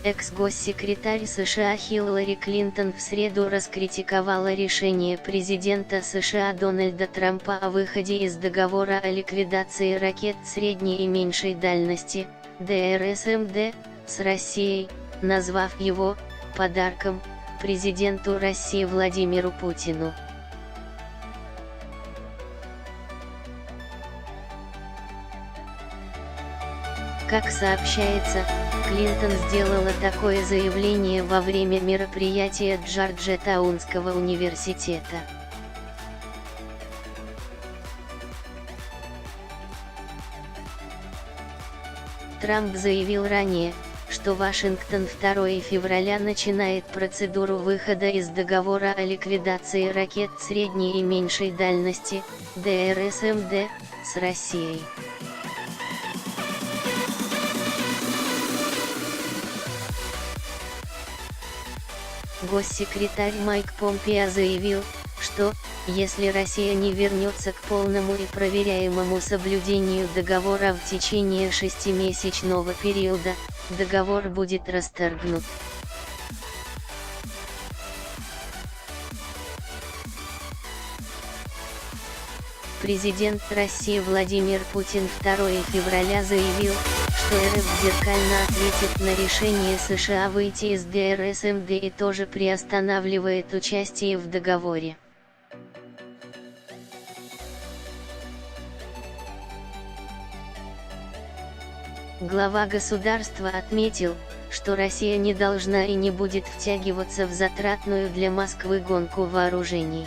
Экс-госсекретарь США Хиллари Клинтон в среду раскритиковала решение президента США Дональда Трампа о выходе из договора о ликвидации ракет средней и меньшей дальности, ДРСМД, с Россией, назвав его «подарком» президенту России Владимиру Путину. Как сообщается, Клинтон сделала такое заявление во время мероприятия Джорджтаунского университета. Трамп заявил ранее, что Вашингтон 2 февраля начинает процедуру выхода из договора о ликвидации ракет средней и меньшей дальности, ДРСМД, с Россией. Госсекретарь Майк Помпео заявил, что, если Россия не вернется к полному и проверяемому соблюдению договора в течение 6-месячного периода, договор будет расторгнут. Президент России Владимир Путин 2 февраля заявил, что РФ зеркально ответит на решение США выйти из ДРСМД и тоже приостанавливает участие в договоре. Глава государства отметил, что Россия не должна и не будет втягиваться в затратную для Москвы гонку вооружений.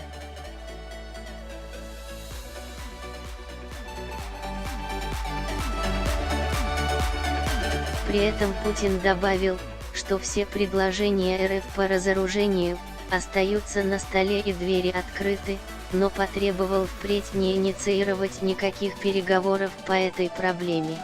При этом Путин добавил, что все предложения РФ по разоружению остаются на столе и двери открыты, но потребовал впредь не инициировать никаких переговоров по этой проблеме.